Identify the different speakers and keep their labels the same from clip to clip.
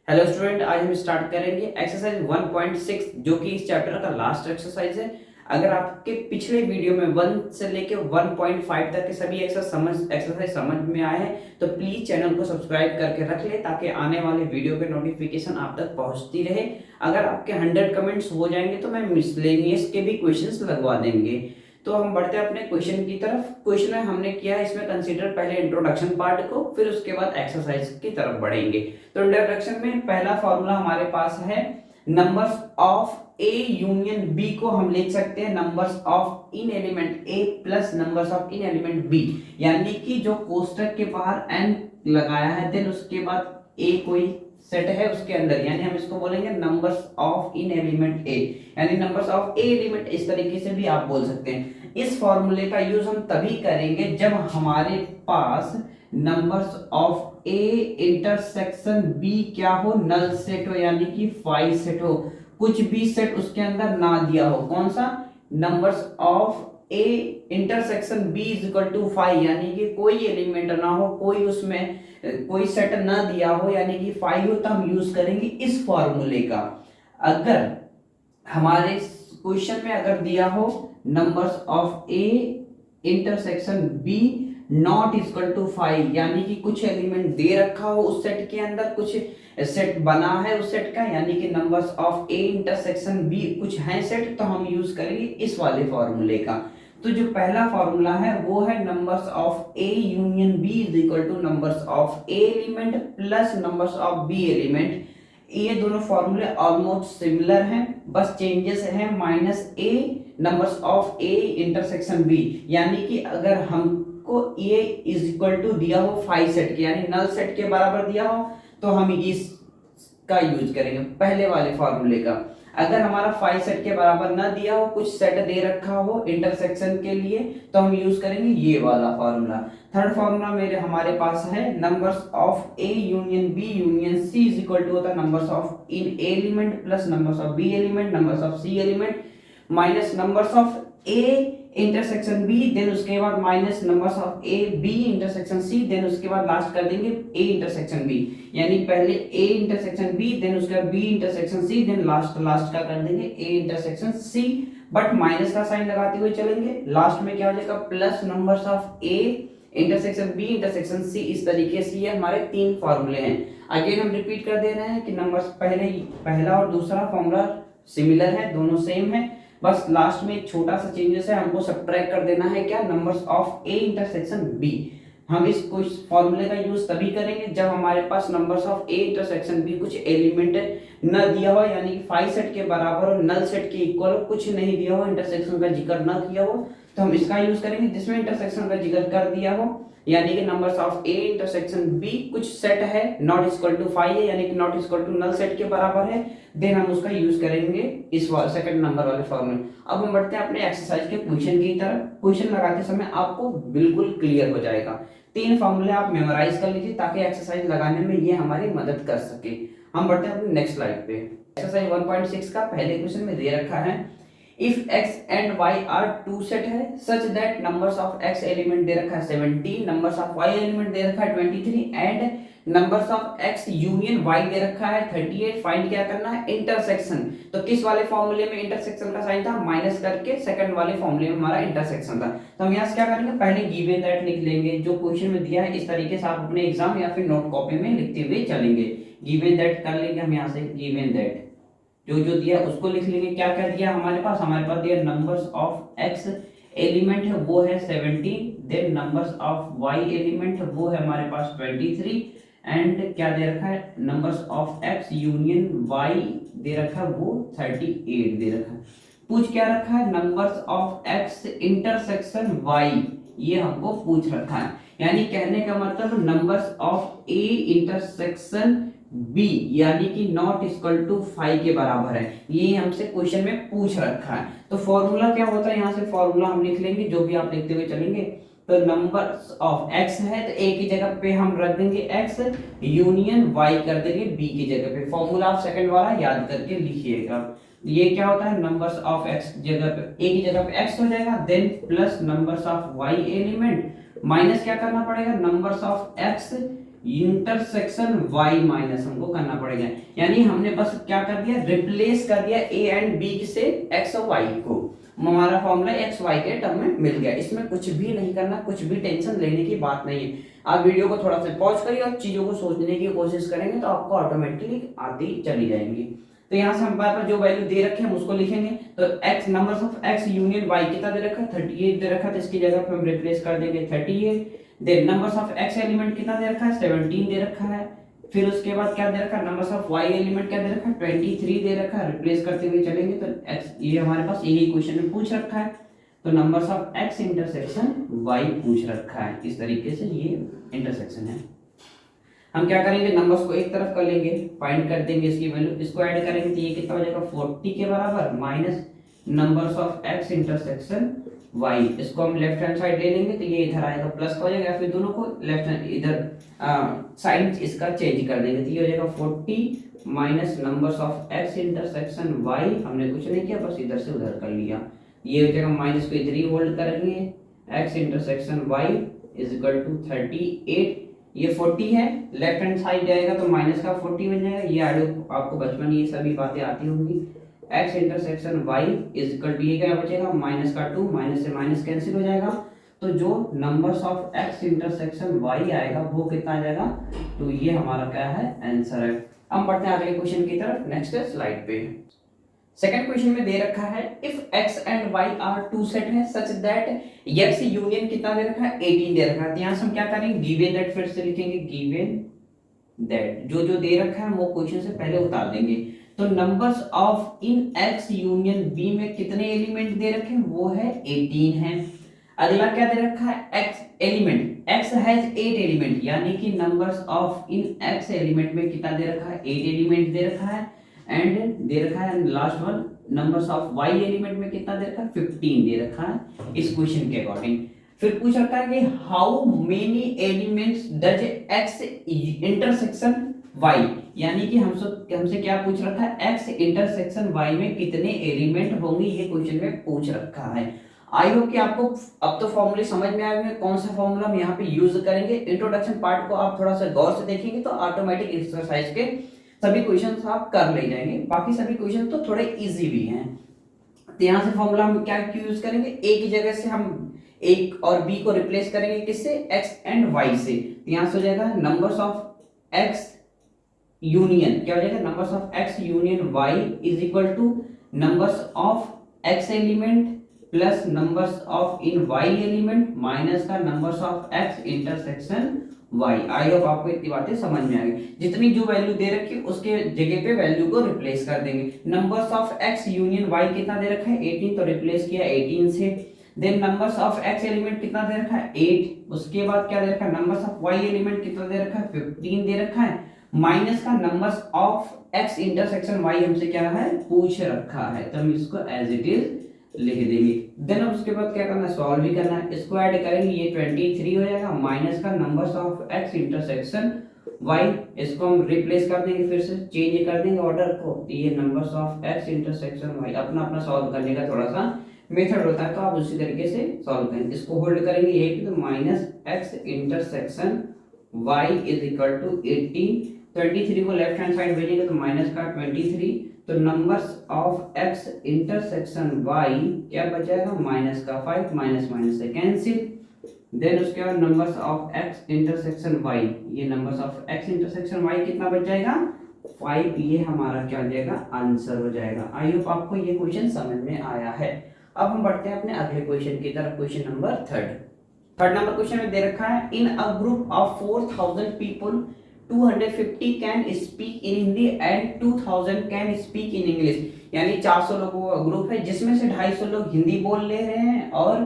Speaker 1: Hello student, आज हम start करेंगे एक्सरसाइज 1.6 जो कि इस चैप्टर का लास्ट एक्सरसाइज है। अगर आपके पिछले वीडियो में 1 से लेके 1.5 तक के सभी एक्सरसाइज समझ में आए हैं तो प्लीज चैनल को सब्सक्राइब करके रख ले ताकि आने वाले वीडियो के नोटिफिकेशन आप तक पहुंचती रहे। अगर आपके 100 कमेंट्स हो जाएंगे तो मैं मिसलेनियस के भी क्वेश्चंस लगवा देंगे। तो हम बढ़ते हैं अपने क्वेश्चन की तरफ। क्वेश्चन में हमने किया है इसमें कंसीडर पहले इंट्रोडक्शन पार्ट को, फिर उसके बाद एक्सरसाइज की तरफ बढ़ेंगे। तो इंट्रोडक्शन में पहला फॉर्मूला हमारे पास है numbers of A union B को हम लिख सकते हैं numbers of in element A plus numbers of in element B, यानी कि जो कोष्टक के बाहर एन लगाया है देन उसके बाद ए कोई सेट है उसके अंदर, यानी हम इसको बोलेंगे नंबर्स ऑफ इन एलिमेंट ए, यानी नंबर्स ऑफ ए एलिमेंट। इस तरीके से भी आप बोल सकते हैं। इस फॉर्मूले का यूज हम तभी करेंगे जब हमारे पास numbers of A intersection B क्या हो, नल सेट हो, यानी कि 5 सेट हो, कुछ भी सेट उसके अंदर ना दिया हो। कौन सा? Numbers of A intersection B is equal to 5, यानी कि कोई एलिमेंट ना हो, कोई उसमें कोई सेट ना दिया हो, यानी कि 5 हो, तो हम यूज करेंगे इस फॉर्मूले का। अगर हमारे क्वेश्चन में अगर दिया हो numbers of A intersection B not equal to 5, यानी कि कुछ एलिमेंट दे रखा हो उस सेट के अंदर, कुछ सेट बना है उस सेट का, यानी कि numbers of A intersection B कुछ है सेट, तो हम यूज करेंगे इस वाले फॉर्मूले का। तो जो पहला फॉर्मूला है वो है numbers of A union B is equal to numbers of A element plus numbers of B element. ये दोनों फॉर्मूले ऑलमोस्ट सिमिलर हैं, बस चेंजेस है minus A numbers of A intersection B, यानी कि अगर हमको ए इज इक्वल टू दिया हो 5 सेट के, यानी नल सेट के बराबर दिया हो, तो हम इसका यूज करेंगे पहले वाले फॉर्मूले का। अगर हमारा 5 सेट के बराबर ना दिया हो, कुछ सेट दे रखा हो इंटरसेक्शन के लिए, तो हम यूज करेंगे ये वाला फॉर्मूला। थर्ड फॉर्मूला मेरे हमारे पास है numbers of A union B union C is equal to होता है numbers of in element plus numbers of B element numbers of C element minus numbers of A intersection B, then उसके बाद minus numbers of A B intersection C, then उसके बाद last कर देंगे A intersection B, यानी पहले ए intersection B then उसके बाद B intersection C, then last का कर देंगे A intersection C, but minus का साइन लगाते हुए चलेंगे। लास्ट में क्या हो जाएगा plus numbers of A intersection B intersection C. इस तरीके से ये हमारे 3 फॉर्मूले हैं। अगेन हम रिपीट कर दे रहे हैं कि नंबर्स पहला और दूसरा फॉर्मूला सिमिलर है, दोनों सेम है, बस लास्ट में एक छोटा सा चेंजेस है, हमको सब्ट्रैक्ट कर देना है क्या, numbers of A intersection B. हम इस फॉर्मूले का यूज तभी करेंगे जब हमारे पास numbers of A intersection B कुछ एलिमेंट न दिया हो, यानी कि 5 सेट के बराबर हो, नल सेट के इक्वल हो, कुछ नहीं दिया हो, इंटरसेक्शन का जिक्र न किया हो, तो हम इसका यूज करेंगे। जिसमें इंटरसेक्शन का जिक्र कर दिया हो, यानी कि numbers of A intersection B कुछ सेट है नॉट इक्वल टू 5 है, यानी कि not equal to null set के बराबर है, देन हम उसका यूज करेंगे इस सेकंड नंबर वाले फॉर्मूले। अब हम बढ़ते हैं अपने एक्सरसाइज के क्वेश्चन की तरफ। क्वेश्चन लगाते समय आपको बिल्कुल क्लियर हो जाएगा। 3 फॉर्मूले आप मेमोराइज कर लीजिए ताकि एक्सरसाइज लगाने में ये हमारी मदद कर सके। हम बढ़ते हैं अपने नेक्स्ट स्लाइड पे। एक्सरसाइज 1.6 का पहले क्वेश्चन में दे रखा है if x and y are two set है such that numbers of x element दे रखा है 17, numbers of y एलिमेंट दे रखा है 23 and numbers of x union y दे रखा है 38। फाइंड क्या करना है, इंटरसेक्शन। तो किस वाले फॉर्मूले में इंटरसेक्शन का साइन था, माइनस करके सेकंड वाले फॉर्मूले में हमारा इंटरसेक्शन था। तो हम यहाँ से क्या करेंगे, पहले गिवन दैट लिख लेंगे, जो क्वेश्चन में दिया है इस तरीके से आप अपने एग्जाम या फिर नोट कॉपी में लिखते हुए चलेंगे। गिवन दैट कर लेंगे हम यहाँ से, गिवन दैट जो दिया उसको लिख लेंगे। क्या क्या दिया हमारे पास दिया नंबर्स ऑफ एक्स एलिमेंट है वो है 17, then numbers of Y element है वो है हमारे पास 23 एंड क्या दे रखा है numbers of X union Y दे रखा है वो 38 दे रखा है। पूछ क्या रखा है, numbers of X intersection Y, ये हमको पूछ रखा है, यानी कहने का मतलब numbers of A intersection B यानी कि नॉट इक्वल टू 5 के बराबर है, ये हमसे क्वेश्चन में पूछ रखा है। तो फॉर्मूला क्या होता है, यहाँ से फॉर्मूला हम लिख लेंगे, जो भी आप लिखते हुए चलेंगे। तो नंबर्स ऑफ एक्स है तो ए की जगह पे हम रख देंगे एक्स यूनियन वाई कर देंगे बी की जगह पे। फॉर्मूला आप सेकंड वाला याद करके लिखिएगा। ये क्या होता है, नंबर्स ऑफ एक्स जगह पे ए की जगह पे एक्स हो जाएगा, then plus numbers of Y element minus क्या करना पड़ेगा, numbers of X intersection y minus हमको करना पड़ेगा। यानी हमने बस क्या कर दिया, रिप्लेस कर दिया a एंड b से x और y को, हमारा फॉर्मूला एक्स वाई के टर्म में मिल गया। इसमें कुछ भी नहीं करना, कुछ भी टेंशन लेने की बात नहीं है। आप वीडियो को थोड़ा सा पॉज करिए और चीजों को सोचने की कोशिश करेंगे तो आपको ऑटोमेटिकली आती चली जाएंगी। तो यहाँ से हमारे पास जो वैल्यू दे रखे हैं हम उसको लिखेंगे। तो x numbers of x union y कितना दे रखा है, 38 दे रखा है, तो इसकी जगह पे हम रिप्लेस कर देंगे 38। Then numbers of x element कितना दे रखा है, 17 दे रखा है। फिर उसके बाद क्या दे रखा है, नंबर्स ऑफ y एलिमेंट क्या दे रखा है, 23 दे रखा है। रिप्लेस करते हुए चलेंगे तो x, ये हमारे पास यही क्वेश्चन में पूछ रखा है, तो numbers of x intersection y पूछ रखा है। इस तरीके से ये इंटरसेक्शन है। हम क्या करेंगे, नंबर्स को एक तरफ कर लेंगे, फाइंड कर देंगे इसकी वैल्यू, इसको ऐड करेंगे तो ये कितना हो जाएगा 40 के बराबर minus numbers of x intersection y। इसको हम लेफ्ट हैंड साइड ले लेंगे तो ये इधर आएगा प्लस का हो जाएगा, फिर दोनों को लेफ्ट हैंड इधर साइन इसका चेंज कर देंगे तो ये हो जाएगा 40 minus numbers of x intersection y। हमने कुछ नहीं किया, बस इधर से उधर कर लिया। ये हो जाएगा माइनस को इधर ही होल्ड करेंगे, x intersection y is equal to 38। ये 40 है, लेफ्ट हैंड साइड जाएगा तो माइनस का 40 बन जाएगा। ये आपको बचपन ये सभी बातें आती होंगी। x intersection y is equal to ये क्या बचेगा, माइनस का 2, माइनस से माइनस कैंसिल हो जाएगा, तो जो numbers of x intersection y आएगा वो कितना आ जाएगा, तो ये हमारा क्या है, आंसर है। हम बढ़ते हैं अगले क्वेश्चन की तरफ, नेक्स्ट स्लाइड पे। सेकंड क्वेश्चन में दे रखा है if x and y are two set है सच दैट x यूनियन कितना दे रखा है, 18 दे रखा है। तो यहाँ से हम क्या करेंगे, गिवन दैट फिर से लिखेंगे, गिवन दैट जो जो दे रखा है वो क्वेश्चन से पहले उतार देंगे। तो numbers of in x union b में कितने एलिमेंट दे रखे हैं, वो है 18 है। अगला क्या दे रखा है, x element, x has 8 element, यानी कि numbers of in x element में कितना दे रखा है, 8 एलिमेंट दे रखा है। एंड दे रखा है last one, numbers of y element में कितना दे रखा है, 15 दे रखा है इस क्वेश्चन के अकॉर्डिंग। फिर पूछ रखा है कि how many elements does x intersection y, यानी कि हमसे क्या पूछ रखा है, x इंटरसेक्शन y में कितने एलिमेंट होंगे, ये क्वेश्चन में पूछ रखा है। आई होप कि आपको अब तो फॉर्मूले समझ में आए होंगे, कौन सा फॉर्मूला हम यहाँ पे यूज करेंगे। इंट्रोडक्शन पार्ट को आप थोड़ा सा गौर से देखेंगे तो ऑटोमेटिक एक्सरसाइज के सभी क्वेश्चंस आप कर ले जाएंगे। बाकी सभी क्वेश्चन तो थोड़े इजी भी हैं। तो यहाँ से फॉर्मूला हम क्या यूज करेंगे, एक ही जगह से हम एक और बी को रिप्लेस करेंगे किससे, एक्स एंड वाई से। तो यहाँ से हो जाएगा नंबर्स ऑफ एक्स यूनियन, क्या हो जाएगा, numbers of X union Y is equal to numbers of X element plus numbers of in Y element minus का numbers of X intersection Y. I hope आपको इतनी बातें समझ में आ गई। जितनी जो वैल्यू दे रखी है उसके जगह पे वैल्यू को रिप्लेस कर देंगे। Numbers of X union Y कितना दे रखा है, 18, तो रिप्लेस किया 18 से। Then numbers of X element कितना दे रखा है, 8। उसके बाद क्या दे रखा है, नंबर्स ऑफ वाई एलिमेंट कितना दे रखा है, 15 दे रखा है, माइनस का numbers of X intersection Y हमसे क्या है, पूछ रखा है। तो हम इसको एज इट इज लिख देंगे। देन उसके बाद क्या करना है, सॉल्व भी करना है। इसको ऐड करेंगे, ये 23 हो जाएगा, माइनस का numbers of X intersection Y, इसको हम रिप्लेस कर देंगे, फिर से चेंज कर देंगे ऑर्डर को। तो ये numbers of X intersection Y, अपना अपना सॉल्व करने का थोड़ा सा मेथड होता है, तो आप उसी तरीके से सॉल्व करेंगे। इसको होल्ड करेंगे ये भी, तो minus X intersection Y is equal to 18। 23 को लेफ्ट हैंड साइड भेजेंगे तो माइनस का 23, तो numbers of x intersection y क्या बचेगा, माइनस का 5, माइनस माइनस से कैंसिल। देन उसके बाद numbers of x intersection y, ये numbers of x intersection y कितना बच जाएगा, 5। ये हमारा क्या हो जाएगा, आंसर हो जाएगा। आई होप आपको ये क्वेश्चन समझ में आया है। अब हम बढ़ते हैं अपने अगले क्वेश्चन की तरफ, question number third number question में दे रखा है in a group of 4000 people 250 can speak in Hindi and 2000 can speak in English. यानी 400 लोगों का ग्रुप है जिसमें से 250 लोग हिंदी बोल ले रहे हैं और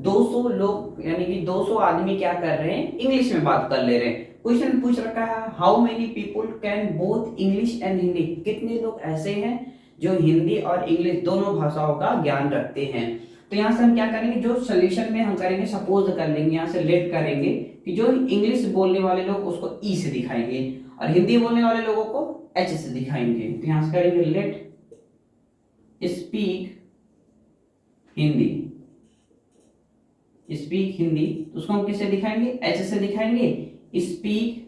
Speaker 1: 200 लोग यानी कि 200 आदमी क्या कर रहे हैं, इंग्लिश में बात कर ले रहे हैं। क्वेश्चन पूछ रखा है how many people can both English and Hindi, कितने लोग ऐसे हैं जो हिंदी और इंग्लिश दोनों भाषाओं का ज्ञान रखते हैं। तो यहाँ से हम क्या करेंगे, जो सोल्यूशन में हम करेंगे, सपोज कर लेंगे, यहाँ से लेट करेंगे कि जो इंग्लिश बोलने वाले लोग उसको ई से दिखाएंगे और हिंदी बोलने वाले लोगों को एच से दिखाएंगे। तो यहाँ से करेंगे late speak Hindi, speak Hindi, तो उसको हम किससे दिखाएंगे, एच से दिखाएंगे। स्पीक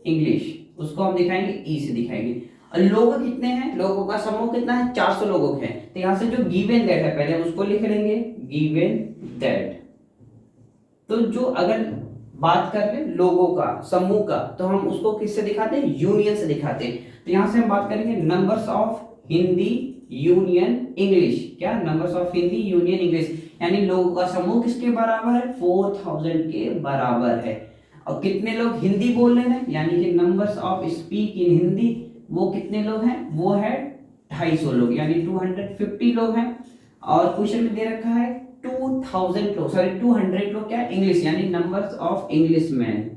Speaker 1: इंग्लिश, उसको हम दिखाएंगे ई से दिखाएंगे। और लोग कितने हैं, लोगों का समूह कितना है, 400 लोगों है। तो यहां से जो गिवन दैट है पहले हम उसको लिख लेंगे, गिवन दैट। तो जो अगर बात कर ले लोगों का, समूह का, तो हम उसको किससे दिखाते हैं, यूनियन से दिखाते हैं। तो यहां से हम बात करेंगे numbers of Hindi union English. क्या, numbers of Hindi union English, यानी लोगों का समूह किसके बराबर है, 4000 के बराबर है। और कितने लोग हिंदी बोल रहे हैं, यानी कि numbers of speak in Hindi, वो कितने लोग हैं, वो है 250 लोग, यानी 250 लोग हैं। और क्वेश्चन में दे रखा है 2000 लोग, सॉरी 200 लोग, क्या, इंग्लिश, यानी नंबर्स ऑफ इंग्लिश मैन,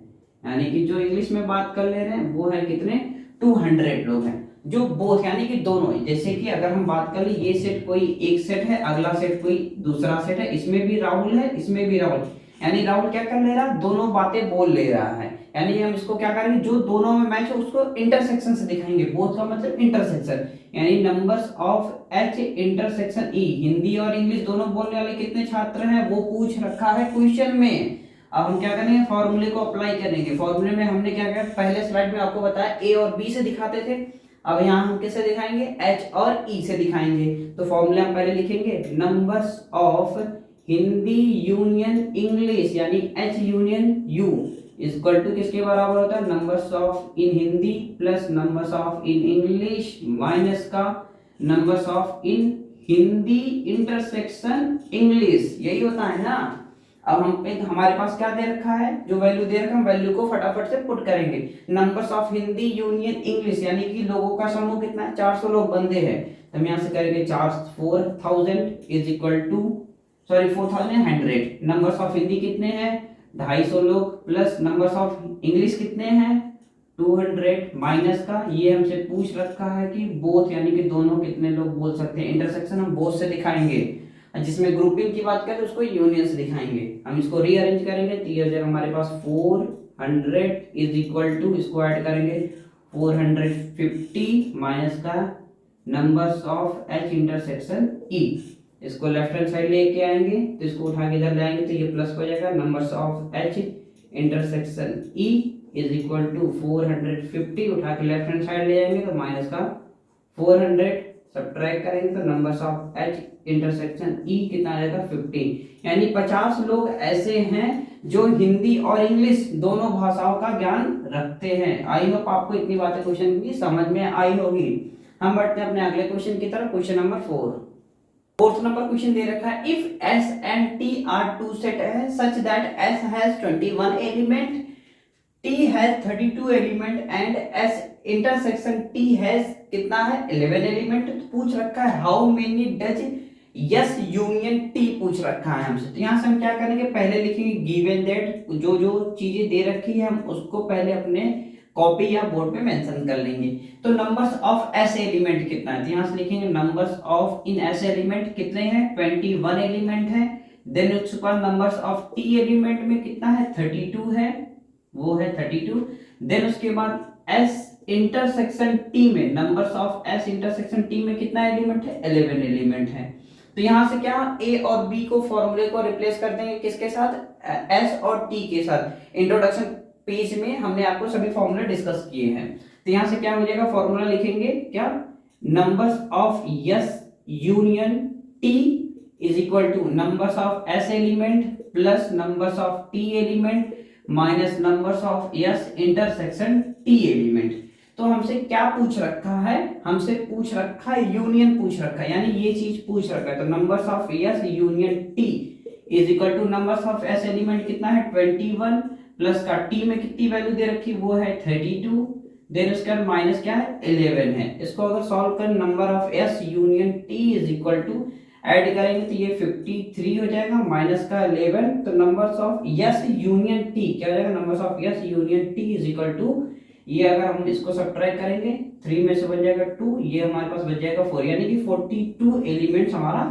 Speaker 1: यानी कि जो इंग्लिश में बात कर ले रहे हैं वो है कितने, 200 लोग हैं। जो बोथ यानी कि दोनों, जैसे कि अगर हम बात कर ले, ये सेट कोई एक सेट है, अगला सेट कोई दूसरा सेट है, इसमें भी राहुल है, इसमें भी राहुल, यानी राहुल क्या कर ले रहा है, दोनों बातें बोल ले रहा है। यानी हम इसको क्या करेंगे, जो दोनों में मैच है उसको इंटरसेक्शन से दिखाएंगे। बोथ का मतलब इंटरसेक्शन, यानी नंबर्स ऑफ एच इंटरसेक्शन ई, हिंदी और इंग्लिश दोनों बोलने वाले कितने छात्र हैं वो पूछ रखा है क्वेश्चन में। अब हम क्या करेंगे, फॉर्मूले को अप्लाई करेंगे। फॉर्मूले में हमने क्या किया, पहले स्लाइड में आपको बताया ए और बी से दिखाते थे, अब यहाँ हम किससे दिखाएंगे, एच और ई से दिखाएंगे। तो फॉर्मूले हम पहले लिखेंगे, numbers of Hindi union English, यानी H union U equal to किसके बराबर होता है, numbers of in Hindi plus numbers of in English minus का numbers of in Hindi intersection English, यही होता है ना। अब हम एक हमारे पास क्या दे रखा है, जो वैल्यू दे रखा है, वैल्यू को फटाफट से पुट करेंगे। Numbers of Hindi union English, यानी कि लोगों का समूह कितना है, 400 लोग बंदे हैं। तो हम यहाँ से करेंगे 4000 is equal to, sorry 4100। Numbers of Hindi कितने हैं, 250 लोग, प्लस नंबर्स ऑफ इंग्लिश कितने हैं, 200 माइनस का, ये हमसे पूछ रखा है कि बोथ, यानी कि दोनों कितने लोग बोल सकते हैं। इंटरसेक्शन हम बोथ से दिखाएंगे, जिसमें ग्रुपिंग की बात करें तो उसको यूनियन से दिखाएंगे। हम इसको रीअरेंज करेंगे तो ये हमारे पास 400 इज इक्वल टू, इसको ऐड करेंगे 450 माइनस का नंबर्स ऑफ एच इंटरसेक्शन ई, इसको लेफ्ट हैंड साइड लेके आएंगे तो इसको उठा के इधर लाएंगे तो ये प्लस हो जाएगा, numbers of H intersection E is equal to 450, उठा के लेफ्ट हैंड साइड ले जाएंगे तो माइनस का 400, सब्ट्रैक्ट करेंगे तो नंबर्स ऑफ एच इंटरसेक्शन ई कितना आ जाएगा, 50। यानी 50 लोग ऐसे हैं जो हिंदी और इंग्लिश दोनों भाषाओं का ज्ञान रखते हैं। आई होप आपको इतनी बातें क्वेश्चन की समझ में आई होगी। हम बढ़ते हैं अपने अगले क्वेश्चन की तरफ, question number 4। Fourth number question दे रखा है, if S and T are two set है such that S has 21 element, T has 32 element and S intersection T has कितना है, 11 एलिमेंट। तो पूछ रखा है how many does S union T, पूछ रखा है हमसे। तो यहां से हम क्या करेंगे, पहले लिखेंगे गिवन दैट, जो जो चीजें दे रखी है हम उसको पहले अपने कॉपी या बोर्ड पे मेंशन कर लेंगे। तो नंबर्स ऑफ एस एलिमेंट कितना है, तो यहां से लिखेंगे numbers of in S element कितने हैं, 21 एलिमेंट है। देन उसके बाद नंबर्स ऑफ टी एलिमेंट में कितना है, 32 है, वो है 32। देन उसके बाद एस इंटरसेक्शन टी में, numbers of S intersection T में कितना एलिमेंट है, 11 एलिमेंट है। तो यहां से क्या, ए और बी को फॉर्मूले को रिप्लेस कर देंगे किसके साथ, एस और टी के साथ। इंट्रोडक्शन पेज में हमने आपको सभी फॉर्मूले डिस्कस किए हैं। तो यहां से क्या हो जाएगा, फॉर्मूला लिखेंगे क्या, numbers of S union T is equal to numbers of S element plus numbers of T element minus numbers of yes intersection T element. तो हमसे क्या पूछ रखा है, हमसे पूछ रखा है यूनियन पूछ रखा है, यानी ये चीज पूछ रखा है। तो numbers of S union T is equal to numbers of S element कितना है, 21 प्लस का टी में कितनी वैल्यू दे रखी, वो है 32। देन उसका माइनस क्या है, 11 है। इसको अगर सॉल्व कर, number of S union T is equal to, add करेंगे तो ये 53 हो जाएगा माइनस का 11। तो numbers of S union T क्या हो जाएगा, numbers of S union T is equal to, ये अगर हम इसको सब्ट्रैक्ट करेंगे 3 में से बन जाएगा 2, ये हमारे पास बच जाएगा 4, यानी कि 42 एलिमेंट्स हमारा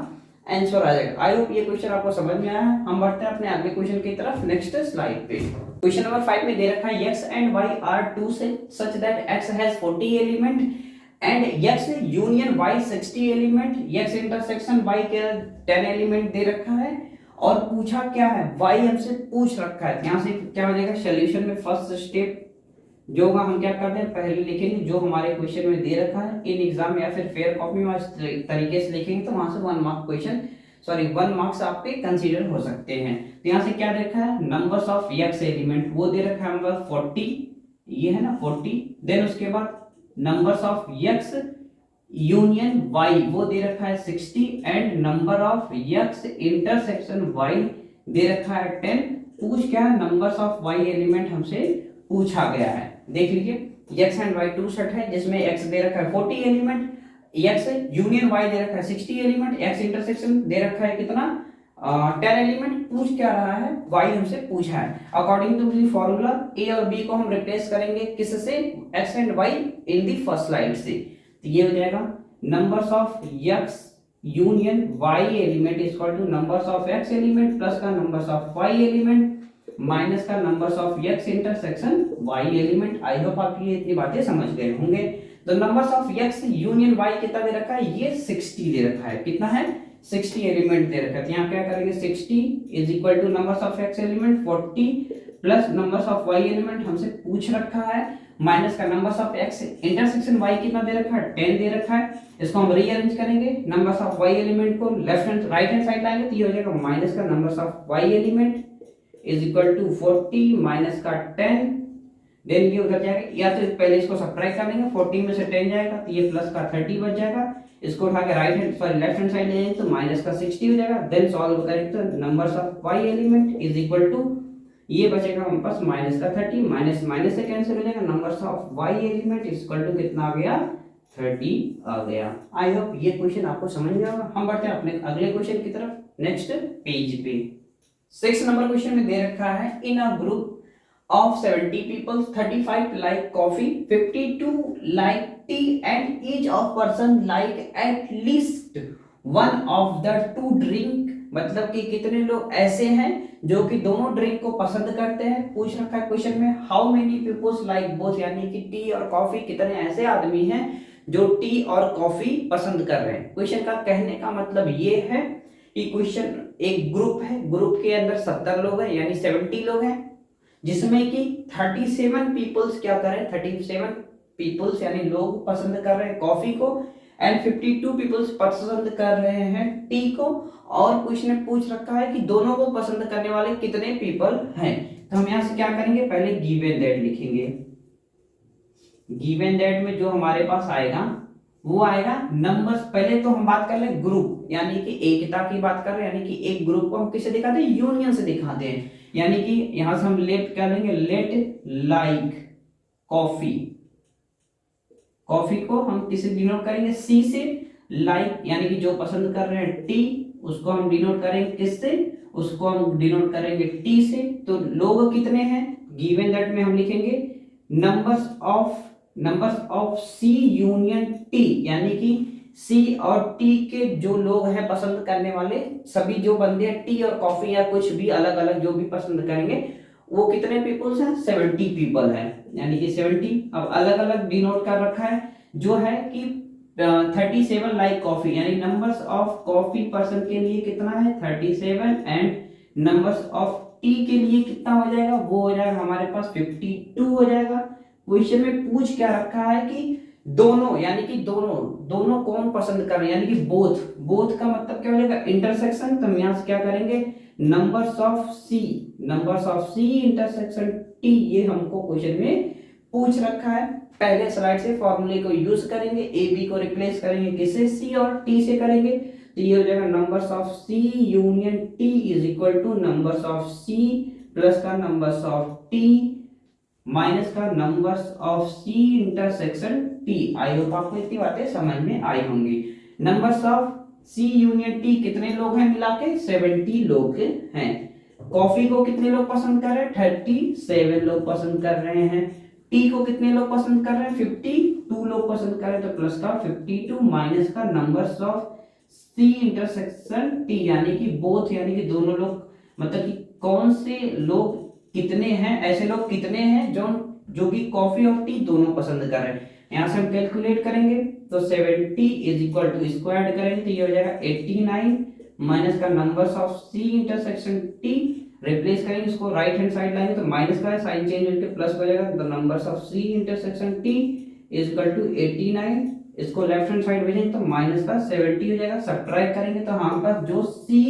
Speaker 1: आंसर आ जाएगा। आई होप ये क्वेश्चन आपको समझ में आया है। हम बढ़ते हैं अपने अगले क्वेश्चन की तरफ, नेक्स्ट स्लाइड पे। क्वेश्चन नंबर 5 में दे रखा है x and y are two such that x has 40 element and x union y 60 element, x intersection y के 10 एलिमेंट दे रखा है और पूछा क्या है, y हमसे पूछ रखा है। यहां से क्या हो जाएगा, सॉल्यूशन में फर्स्ट स्टेप जो होगा हम क्या करते हैं, पहले लिखेंगे जो हमारे क्वेश्चन में दे रखा है, इन एग्जाम या फिर फेयर कॉपी में तरीके से लिखेंगे तो वहां से 1 मार्क क्वेश्चन, सॉरी 1 मार्क्स आपके कंसीडर हो सकते हैं। तो यहाँ से क्या दे रखा है, नंबर्स ऑफ एक्स एलिमेंट वो दे रखा है नंबर 40, ये है ना 40। देन उसके बाद numbers of X union Y वो दे रखा है 60 and number of X intersection Y दे रखा है 10। पूछ क्या है, नंबर्स ऑफ वाई एलिमेंट हमसे पूछा गया है। देख लीजिए X and Y two set है जिसमें एक्स दे रखा है 40 एलिमेंट, एक्स यूनियन वाई दे रखा है 60 एलिमेंट, एक्स इंटरसेक्शन दे रखा है कितना 10 एलिमेंट। पूछ क्या रहा है, वाई हमसे पूछा है। According to the formula A और बी को हम रिप्लेस करेंगे किससे, X and Y in the first slide से। तो ये हो जाएगा numbers of X union Y element is equal to numbers of X element plus का numbers of Y element minus का numbers of X intersection Y element. I hope आप ये इतनी बातें समझ गए होंगे। तो numbers of X union Y कितना दे रखा है, ये 60 दे रखा है। कितना है, 60 एलिमेंट दे रखा है। यहाँ क्या करेंगे, 60 is equal to numbers of X element 40 plus numbers of Y element हमसे पूछ रखा है माइनस का numbers of X intersection Y कितना दे रखा है, 10 दे रखा है। इसको हम रीअरेंज करेंगे, नंबर्स ऑफ वाई एलिमेंट को left hand right hand side लाएंगे तो ये हो जाएगा माइनस का numbers of Y element is equal to 40 minus का 10। देन ये उधर जाएगा, या तो पहले इसको सब्ट्रैक्ट कर लेंगे, 40 में से 10 जाएगा तो ये प्लस का 30 बच जाएगा। इसको उठा के right hand sorry left hand side ले जाएंगे तो माइनस का 60 हो जाएगा। देन सॉल्व करेंगे तो numbers of Y element is equal to ये बचेगा हमारे पास माइनस का 30, माइनस माइनस से कैंसिल हो जाएगा, numbers of Y element is equal to कितना आ गया, 30 आ गया। आई होप ये क्वेश्चन आपको समझ गया होगा। हम बढ़ते हैं अपने अगले क्वेश्चन की तरफ, नेक्स्ट पेज पे। 6 नंबर क्वेश्चन में दे रखा है, in a group of 70 people 35 like coffee, 52 like tea and each of person like at least one of the two drink। मतलब कि कितने लोग ऐसे हैं जो कि दोनों ड्रिंक को पसंद करते हैं। पूछ रखा है क्वेश्चन में how many peoples like both, यानी कि टी और कॉफी, कितने ऐसे आदमी हैं जो टी और कॉफी पसंद कर रहे हैं। क्वेश्चन का कहने का मतलब ये है कि क्वेश्चन एक ग्रुप है, ग्रुप के अंदर 70 लोग हैं यानी 70 लोग हैं, जिसमें कि 37 पीपल्स क्या कर रहे हैं, 37 पीपल्स यानी लोग पसंद कर रहे हैं कॉफी को एंड 52 पीपल्स पसंद कर रहे हैं टी को। और कुछ ने पूछ रखा है कि दोनों को पसंद करने वाले कितने पीपल हैं। तो हम यहां से क्या करेंगे, पहले गिवन दैट लिखेंगे। गिवन दैट में जो हमारे पास आएगा वो आएगा नंबर्स। पहले तो हम बात कर ले ग्रुप, यानी कि एकता की बात कर रहे हैं, यानी कि एक ग्रुप को हम किससे दिखाते हैं, यूनियन से दिखाते हैं। यानी कि यहां से हम लेट क्या लेंगे, लेट लाइक कॉफी, कॉफी को हम किसे डिनोट करेंगे, सी से। लाइक यानी कि जो पसंद कर रहे हैं टी, उसको हम डिनोट करेंगे किससे, उसको हम डिनोट करेंगे टी से। तो लोग कितने हैं, गिवन दैट में हम लिखेंगे numbers of C union T, यानी कि सी और टी के जो लोग हैं पसंद करने वाले, सभी जो बंदे हैं टी और कॉफी या कुछ भी अलग अलग जो भी पसंद करेंगे वो कितने पीपल्स हैं, 70 पीपल हैं, यानी कि 70। अब अलग अलग डिनोट कर रखा है जो है कि 37 लाइक कॉफी, यानी नंबर्स ऑफ कॉफी पर्सन के लिए कितना है 37 एंड नंबर्स ऑफ टी के लिए कितना हो जाएगा, वो हो जाएगा हमारे पास 52 हो जाएगा। क्वेश्चन में पूछ क्या रखा है कि दोनों, यानी कि दोनों कौन पसंद कर रहे हैं, यानी कि बोथ का मतलब क्या हो जाएगा, इंटरसेक्शन। तो हम यहां से क्या करेंगे, numbers of C intersection T, ये हमको क्वेश्चन में पूछ रखा है। पहले स्लाइड से फॉर्मूले को यूज करेंगे, ए बी को रिप्लेस करेंगे किससे, सी और टी से करेंगे। तो ये हो जाएगा numbers of C union T is equal to numbers of C plus का नंबर्स ऑफ टी माइनस का numbers of C intersection T. I hope आपको इतनी बातें समझ में आई होंगी। Numbers of C union T कितने लोग हैं मिला के, 70 लोग हैं। कॉफी को कितने लोग पसंद कर रहे हैं, 37 लोग पसंद कर रहे हैं। टी को कितने लोग पसंद कर रहे हैं, 52 लोग पसंद कर रहे हैं। तो प्लस का 52 माइनस का numbers of C intersection T, यानी कि बोथ, यानी कि दोनों लोग, मतलब कि कौन से लोग कितने हैं, ऐसे लोग कितने हैं जो कि कॉफी और टी दोनों पसंद कर रहे हैं। यहां से हम कैलकुलेट करेंगे तो 70 इज इक्वल टू स्क्वायर करेंगे तो ये हो जाएगा 89 माइनस का numbers of C intersection T replace करेंगे, इसको राइट हैंड साइड लाएंगे तो माइनस का साइन चेंज होकर प्लस हो जाएगा। The numbers of C intersection T is equal to 89, इसको लेफ्ट हैंड साइड भेजेंगे तो माइनस का 70 हो जाएगा। सब्ट्रैक्ट करेंगे तो हमारे पास जो सी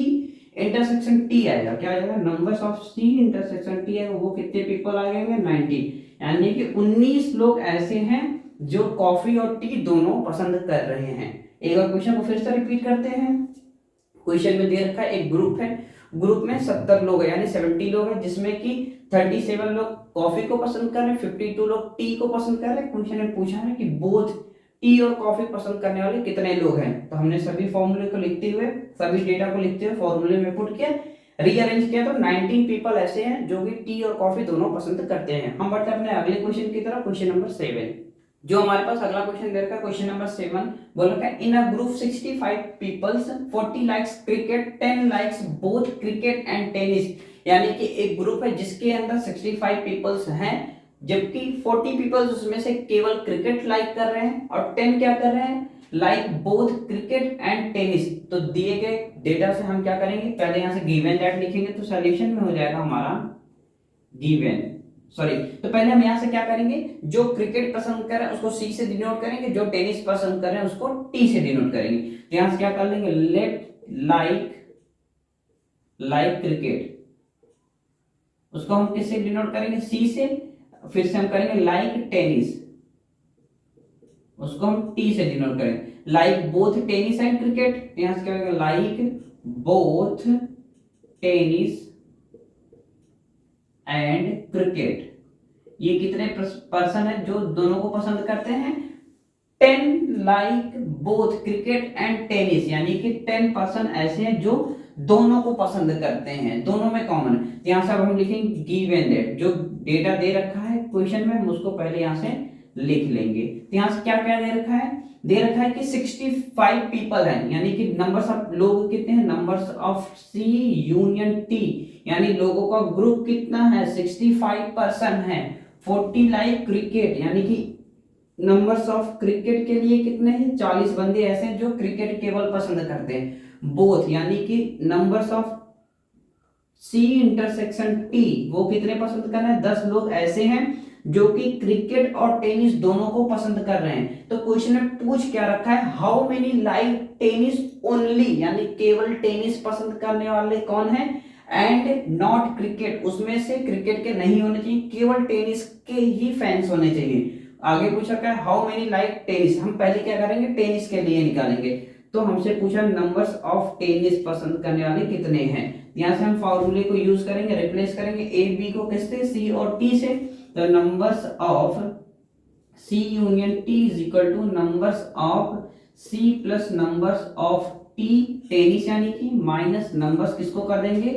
Speaker 1: इंटरसेक्शन टी आएगा, क्या आ जाएगा, numbers of C intersection T है वो कितने पीपल आ जाएंगे, 90, यानी कि 19 लोग ऐसे हैं जो कॉफी और टी दोनों पसंद कर रहे हैं। एक बार क्वेश्चन को फिर से रिपीट करते हैं। क्वेश्चन में दे रखा है एक ग्रुप है, ग्रुप में 70 लोग है यानी 70 लोग हैं, जिसमें कि 37 लोग कॉफी को पसंद कर रहे हैं, 52 लोग टी को पसंद कर रहे हैं। क्वेश्चन में पूछा है कि बोथ टी और कॉफी पसंद करने वाले कितने लोग हैं, तो हमने सभी फॉर्मूले को लिखते हुए, सभी डेटा को लिखते हुए फॉर्मूले में पुट किया, रीअरेंज किया तो 19 पीपल ऐसे हैं जो कि टी और कॉफी दोनों पसंद करते हैं। हम बढ़ते हैं अपने अगले क्वेश्चन की तरफ, क्वेश्चन नंबर 7। जो हमारे पास अगला क्वेश्चन दे रखा है, क्वेश्चन नंबर 7 बोला है in a group 65 peoples 40 likes cricket 10 likes both cricket and tennis, यानी कि एक ग्रुप है जिसके अंदर 65 पीपल्स हैं, जबकि 40 पीपल्स उसमें से केवल क्रिकेट लाइक कर रहे हैं और 10 क्या कर रहे हैं, like both cricket and tennis. तो दिए गए डेटा से हम क्या करेंगे, पहले यहां से गिवन दैट लिखेंगे तो सॉल्यूशन में हो जाएगा हमारा गिवन, सॉरी, तो पहले हम यहां से क्या करेंगे, जो क्रिकेट पसंद कर रहे हैं उसको सी से डिनोट करेंगे, जो टेनिस पसंद कर रहे हैं उसको टी से डिनोट करेंगे। तो यहां से क्या कर लेंगे, लेट लाइक क्रिकेट, उसको हम किससे डिनोट करेंगे, सी से। फिर से हम करेंगे लाइक टेनिस, उसको हम टी से डिनोट करेंगे। Like both tennis and cricket, यहां से क्या होगा, like both tennis and cricket. ये कितने पर्सन है जो दोनों को पसंद करते हैं, 10 like both cricket and tennis, यानी कि 10 पर्सन ऐसे हैं जो दोनों को पसंद करते हैं, दोनों में कॉमन है। यहां से अब हम लिखेंगे गिवन दैट, जो डेटा दे रखा है क्वेश्चन में हम उसको पहले यहां से लिख लेंगे। तो यहां से क्या क्या दे रखा है, दे रखा है कि 65 पीपल हैं, यानी कि नंबर्स ऑफ लोग कितने हैं, numbers of C union T, यानी लोगों का ग्रुप कितना है, 65 पर्सन है। 40 लाइक क्रिकेट, यानी कि नंबर्स ऑफ क्रिकेट के लिए कितने हैं, 40 बंदे ऐसे हैं जो क्रिकेट केवल पसंद करते हैं। बोथ यानी कि numbers of C intersection T, वो कितने पसंद कर रहे हैं, 10 लोग ऐसे हैं जो कि क्रिकेट और टेनिस दोनों को पसंद कर रहे हैं। तो क्वेश्चन में पूछ क्या रखा है, how many like tennis only, यानी केवल टेनिस पसंद करने वाले कौन है, एंड नॉट क्रिकेट, उसमें से क्रिकेट के नहीं होने चाहिए, केवल टेनिस के ही फैंस होने चाहिए। आगे पूछा क्या, हाउ मेनी लाइक टेनिस, हम पहले क्या करेंगे, टेनिस के लिए निकालेंगे। तो हमसे पूछा नंबर्स ऑफ टेनिस पसंद करने वाले कितने हैं, यहां से हम फॉर्मूले को यूज करेंगे, रिप्लेस करेंगे ए बी को किससे, सी और टी से। तो numbers of C union T is equal to numbers of C plus numbers of T tennis, यानी कि माइनस नंबर्स किसको कर देंगे,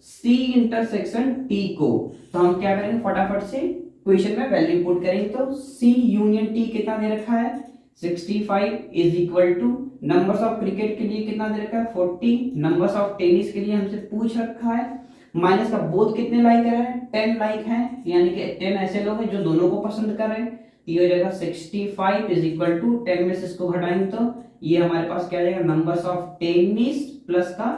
Speaker 1: सी इंटरसेक्शन टी को। तो हम क्या करेंगे, फटाफट से क्वेश्चन में वैल्यू पुट करेंगे। तो सी यूनियन टी कितना दे रखा है, 65 is equal to numbers of cricket के लिए कितना दे रखा है, 40, नंबर्स ऑफ टेनिस के लिए हमसे पूछ रखा है, माइनस का बोथ कितने लाइक कर रहे हैं, 10 लाइक हैं, यानी कि 10 ऐसे लोग हैं जो दोनों को पसंद कर रहे हैं। ये हो जाएगा 65 इज इक्वल टू 10 में से इसको घटाएंगे तो ये हमारे पास क्या आ जाएगा, नंबर्स ऑफ टेनिस प्लस का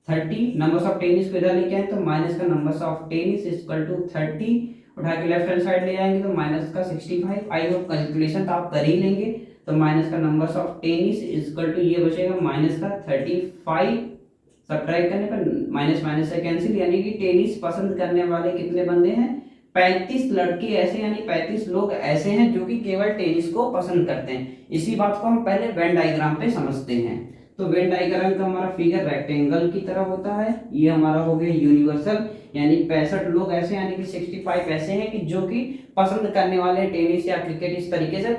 Speaker 1: 30, नंबर्स ऑफ टेनिस को इधर लेके आए तो माइनस का numbers of tennis is equal to 30, उठा के लेफ्ट हैंड साइड ले जाएंगे तो माइनस का 65। आई होप कैलकुलेशन तो आप कर ही लेंगे। तो माइनस का numbers of tennis is equal to ये बचेगा माइनस का 35, सब्ट्रैक्ट करने पर माइनस माइनस से कैंसिल, यानी कि टेनिस पसंद करने वाले कितने बंदे हैं, 35 लड़के ऐसे, यानी 35 लोग ऐसे हैं जो कि केवल टेनिस को पसंद करते हैं। इसी बात को हम पहले वेन डायग्राम पे समझते हैं। तो वेन डायग्राम का हमारा फिगर रेक्टेंगल की तरह होता है, ये हमारा हो गया यूनिवर्सल, यानी 65 लोग ऐसे, यानी कि 65 ऐसे हैं कि जो कि पसंद करने वाले टेनिस या क्रिकेट। इस तरीके से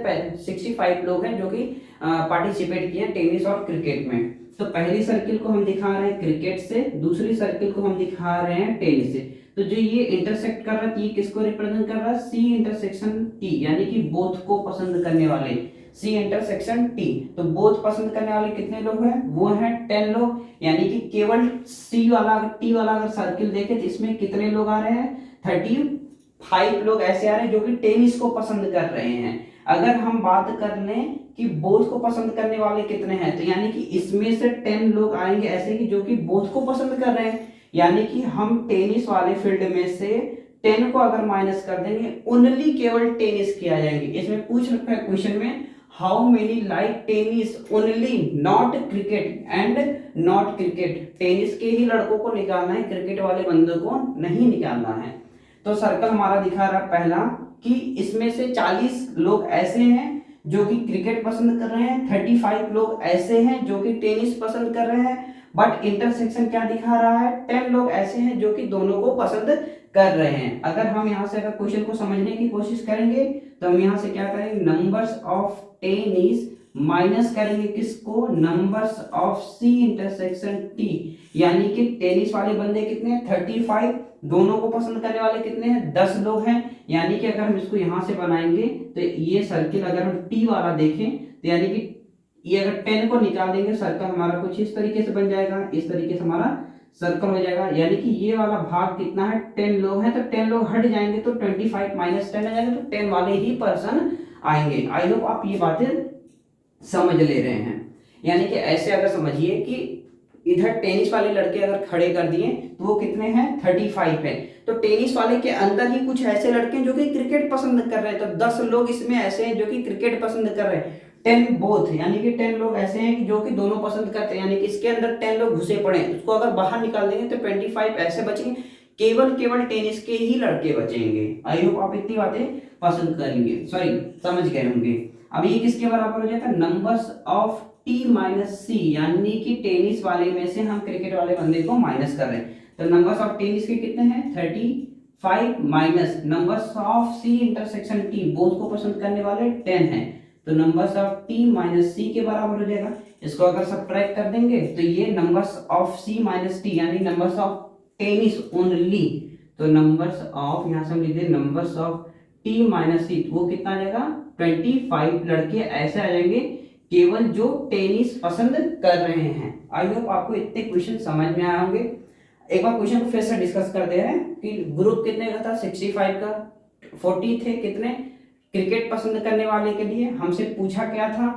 Speaker 1: 65 लोग हैं जो कि पार्टिसिपेट किए टेनिस और क्रिकेट में। तो पहली सर्किल को हम दिखा रहे हैं क्रिकेट से, दूसरी सर्किल को हम दिखा रहे हैं टेनिस से। तो जो ये इंटरसेक्ट कर रहा है, ये किसको रिप्रेजेंट कर रहा है, सी इंटरसेक्शन टी, यानी कि बोथ को पसंद करने वाले, सी इंटरसेक्शन टी। तो बोथ पसंद करने वाले कितने लोग हैं, वो हैं 10 लोग, यानी कि केवल सी वाला टी वाला अगर सर्किल देखें तो इसमें कितने लोग आ रहे हैं, 35 लोग ऐसे आ रहे हैं जो कि टेनिस को पसंद कर रहे हैं। अगर हम बात कर लें कि बोथ को पसंद करने वाले कितने हैं, तो यानी कि इसमें से 10 लोग आएंगे ऐसे कि जो कि बोथ को पसंद कर रहे हैं, यानी कि हम टेनिस वाले फील्ड में से 10 को अगर माइनस कर देंगे ओनली केवल टेनिस किया जाएंगे। इसमें पूछ रखा है क्वेश्चन में how many like tennis only not cricket and not cricket, tennis के ही लड़कों को निकालना है, क्रिकेट वाले बंदों को नहीं निकालना है। तो सर्कल हमारा दिखा रहा पहला कि इसमें से 40 लोग ऐसे हैं जो कि क्रिकेट पसंद कर रहे हैं, 35 लोग ऐसे हैं जो कि टेनिस पसंद कर रहे हैं, बट इंटरसेक्शन क्या दिखा रहा है, 10 लोग ऐसे हैं जो कि दोनों को पसंद कर रहे हैं। अगर हम यहाँ से अगर क्वेश्चन को समझने की कोशिश करेंगे तो हम यहाँ से क्या करेंगे, नंबर्स ऑफ टेनिस माइनस करेंगे किसको, numbers of C intersection T, यानी कि टेनिस वाले बंदे कितने हैं 35, दोनों को पसंद करने वाले कितने हैं 10 लोग हैं। यानी कि अगर हम इसको यहां से बनाएंगे तो ये सर्किल अगर हम टी वाला देखें तो यानी कि ये अगर 10 को निकाल देंगे सर्कल हमारा कुछ इस तरीके से बन जाएगा, इस तरीके से हमारा सर्कल हो जाएगा। यानी कि ये वाला भाग कितना है 10 लोग हैं, तो 10 लोग हट जाएंगे तो 25 माइनस 10 आ जाएगा, तो 10 वाले ही पर्सन आएंगे। आई होप आप ये बातें समझ ले रहे हैं। यानी कि ऐसे अगर समझिए कि इधर टेनिस वाले लड़के अगर खड़े कर दिए तो वो कितने हैं 35 है, तो टेनिस वाले के अंदर ही कुछ ऐसे लड़के हैं जो कि क्रिकेट पसंद कर रहे हैं, तो 10 लोग इसमें ऐसे हैं जो कि क्रिकेट पसंद कर रहे हैं, 10 बोथ, यानी कि 10 लोग ऐसे हैं कि जो कि दोनों पसंद करते हैं, यानी कि इसके अंदर 10 लोग घुसे पड़े हैं, उसको अगर बाहर निकाल देंगे तो 25 ऐसे बचेंगे, केवल टेनिस के ही लड़के बचेंगे। आई होप आप इतनी बातें पसंद करेंगे, सॉरी समझ गए होंगे। अब ये किसके बराबर हो जाता है, नंबर्स ऑफ टी माइनस सी, यानी कि टेनिस वाले में से हम क्रिकेट वाले बंदे को माइनस कर रहे हैं, तो नंबर्स ऑफ टेनिस के कितने हैं 35 minus numbers of C intersection T, both को पसंद करने वाले 10 हैं, तो numbers of T minus C के बराबर हो जाएगा। इसको अगर सब्ट्रैक्ट कर देंगे तो ये numbers of C minus T यानी नंबर्स ऑफ टेनिस ओनली, तो नंबर्स ऑफ यहाँ से हम लिख दें numbers of T minus C, वो कितना आ जाएगा 25 लड़के ऐसे आ जाएंगे केवल जो टेनिस पसंद कर रहे हैं। आई होप आपको इतने क्वेश्चन समझ में आए होंगे। एक बार क्वेश्चन को फिर से डिस्कस कर दे रहे हैं कि ग्रुप कितने का था 65 का, 40 थे कितने क्रिकेट पसंद करने वाले के लिए, हमसे पूछा क्या था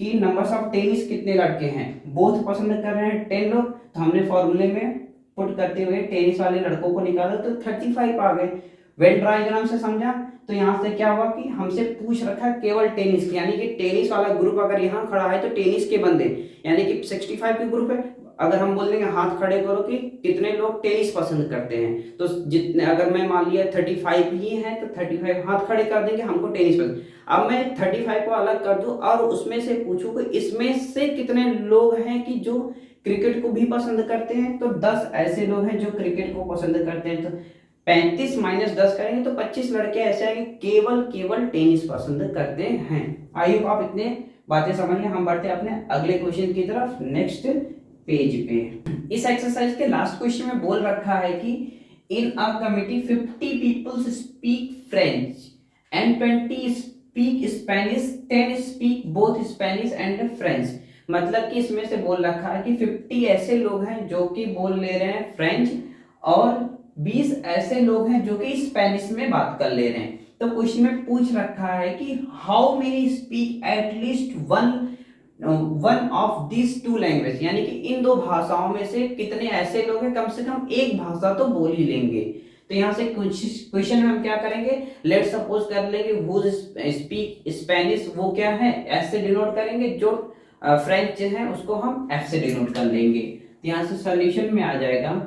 Speaker 1: कि नंबर्स ऑफ टेनिस कितने लड़के हैं, बोथ पसंद कर रहे हैं 10 लोग, तो हमने फॉर्मूले में पुट करते हुए टेनिस वाले लड़कों को निकाला तो 35 आ गए। वेन डायग्राम से समझा तो यहाँ से क्या हुआ कि हमसे पूछ रखा है केवल टेनिस की, यानी कि टेनिस वाला ग्रुप अगर यहाँ खड़ा है तो टेनिस के बंदे, यानी कि 65 के ग्रुप है, अगर हम बोल देंगे हाथ खड़े करो कि कितने लोग टेनिस पसंद करते हैं, तो जितने अगर मैं मान लिया 35 ही है तो 35 हाथ खड़े कर देंगे हमको टेनिस पसंद। अब मैं 35 को अलग कर दूं और उसमें से पूछूं कि इसमें से कितने लोग हैं कि जो क्रिकेट को भी पसंद करते हैं, तो 10 ऐसे लोग हैं जो क्रिकेट को पसंद करते हैं, तो 35 माइनस 10 करेंगे तो 25 लड़के ऐसे आएंगे केवल टेनिस पसंद करते हैं। आई होप आप इतने बातें समझ गए। हम बढ़ते हैं अपने अगले क्वेश्चन की तरफ, नेक्स्ट पेज पे। इस एक्सरसाइज के लास्ट क्वेश्चन में बोल रखा है कि in a committee 50 people speak French and 20 speak Spanish, 10 speak both Spanish and French. मतलब कि इसमें से बोल रखा है कि 50 ऐसे लोग हैं जो कि बोल ले रहे हैं फ्रेंच और 20 ऐसे लोग हैं जो कि स्पेनिश में बात कर ले रहे हैं। तो क्वेश्चन में पूछ रखा है कि how many speak at least one of this two language, यानी कि इन दो भाषाओं में से कितने ऐसे लोग हैं कम से कम एक भाषा तो बोल ही लेंगे। तो यहाँ से क्वेश्चन में हम क्या करेंगे, लेट सपोज कर लेंगे हु स्पीक स्पेनिश, वो क्या है एस से डिनोट करेंगे, जो फ्रेंच है उसको हम एफ से डिनोट कर लेंगे। तो यहाँ से सॉल्यूशन में आ जाएगा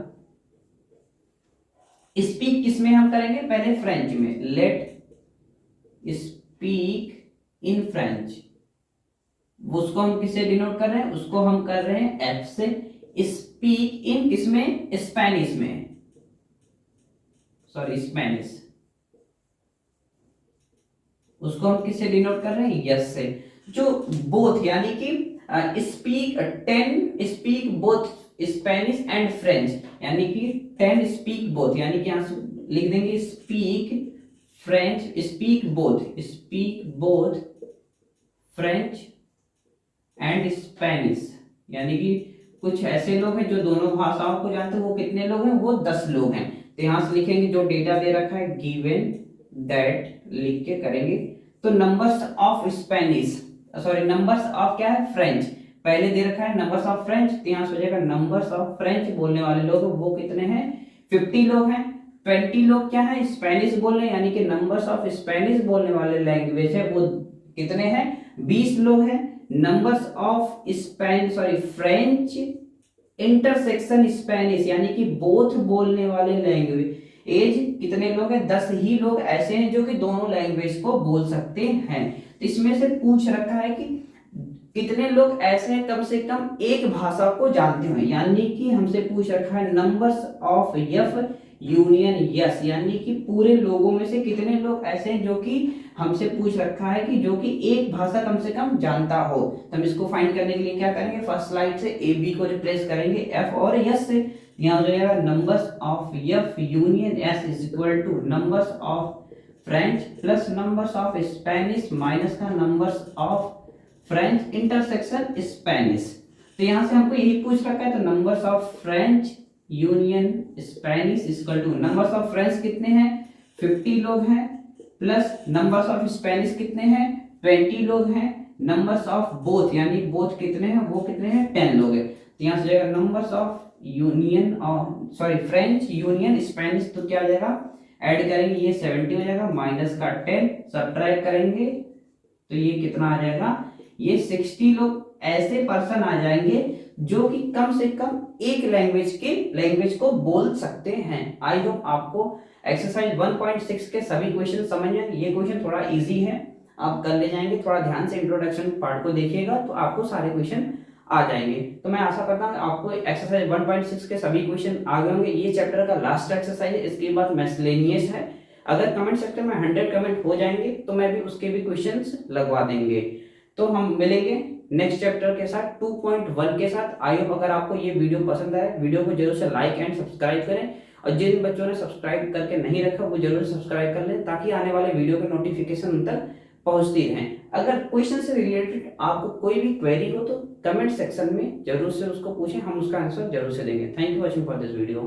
Speaker 1: स्पीक किसमें हम करेंगे, पहले फ्रेंच में, लेट स्पीक इन फ्रेंच, उसको हम किससे डिनोट कर रहे हैं, उसको हम कर रहे हैं एफ से। स्पीक इन किसमें, स्पेनिश में, सॉरी स्पेनिश, उसको हम किससे डिनोट कर रहे हैं, यस से। जो बोथ यानी कि speak 10 speak both Spanish and French, यानी कि 10 स्पीक बोथ, यानी कि यहां से लिख देंगे speak French, speak both French and Spanish, यानी कि कुछ ऐसे लोग हैं जो दोनों भाषाओं को जानते हैं, वो कितने लोग हैं, वो 10 लोग हैं। तो यहां से लिखेंगे जो डेटा दे रखा है गिवन दैट लिख के करेंगे। तो numbers of Spanish, sorry numbers of क्या है फ्रेंच, पहले दे रखा है नंबर्स ऑफ फ्रेंच, तो यहाँ से हो जाएगा नंबर्स ऑफ फ्रेंच बोलने वाले लोग वो कितने हैं, 50 लोग हैं। 20 लोग क्या है, स्पेनिश बोल रहे हैं, यानी कि नंबर्स ऑफ स्पेनिश बोलने वाले लैंग्वेज है वो कितने हैं, 20 लोग हैं। Numbers of French intersection Spanish यानी कि बोथ बोलने वाले लैंग्वेज एज कितने लोग हैं, 10 ही लोग ऐसे हैं जो कि दोनों लैंग्वेज को बोल सकते हैं। तो इसमें से पूछ रखा है कि कितने लोग ऐसे हैं कम से कम एक भाषा को जानते हो, यानी कि हमसे पूछ रखा है numbers of F union yes, यानी कि पूरे लोगों में से कितने लोग ऐसे हैं जो कि हमसे पूछ रखा है कि जो कि एक भाषा कम से कम जानता हो। तो हम इसको फाइंड करने के लिए क्या करेंगे, फर्स्ट स्लाइड से ए बी को रिप्लेस करेंगे एफ और यस से। यहाँ हो जाएगा numbers of F union S is equal to numbers of French plus numbers of Spanish minus का numbers of French intersection Spanish. तो यहां से हमको यही पूछ रखा है, तो numbers of French union Spanish equal to numbers of French कितने हैं, 50 लोग हैं, प्लस नंबर्स ऑफ स्पेनिश कितने हैं, 20 लोग हैं, नंबर्स ऑफ बोथ यानी बोथ कितने हैं, वो कितने हैं, 10 लोग हैं। तो यहाँ से जाएगा numbers of French union Spanish, तो क्या आ जाएगा, ऐड करेंगे ये 70 हो जाएगा, माइनस का 10 सब्ट्रैक्ट करेंगे तो ये कितना आ जाएगा, ये 60 लोग ऐसे पर्सन आ जाएंगे जो कि कम से कम एक लैंग्वेज को बोल सकते हैं। आई होप आपको एक्सरसाइज 1.6 के सभी क्वेश्चन समझ में, ये क्वेश्चन थोड़ा इजी है, आप कर ले जाएंगे, थोड़ा ध्यान से इंट्रोडक्शन पार्ट को देखिएगा तो आपको सारे क्वेश्चन आ जाएंगे। तो मैं आशा करता हूँ आपको एक्सरसाइज 1.6 के सभी क्वेश्चन आ गए होंगे। ये चैप्टर का लास्ट एक्सरसाइज है, इसके बाद मिसलेनियस है। अगर कमेंट सेक्शन में 100 कमेंट हो जाएंगे तो मैं भी उसके भी क्वेश्चंस लगवा देंगे। तो हम मिलेंगे नेक्स्ट चैप्टर के साथ 2.1 के साथ। आई होप अगर आपको ये वीडियो पसंद आए, वीडियो को जरूर से लाइक एंड सब्सक्राइब करें, और जिन बच्चों ने सब्सक्राइब करके नहीं रखा वो जरूर सब्सक्राइब कर लें ताकि आने वाले वीडियो के नोटिफिकेशन उन तक पहुंचती रहें। अगर क्वेश्चन से रिलेटेड आपको कोई भी क्वेरी हो तो कमेंट सेक्शन में जरूर से उसको पूछें, हम उसका आंसर जरूर से देंगे। Thank you watching for this video.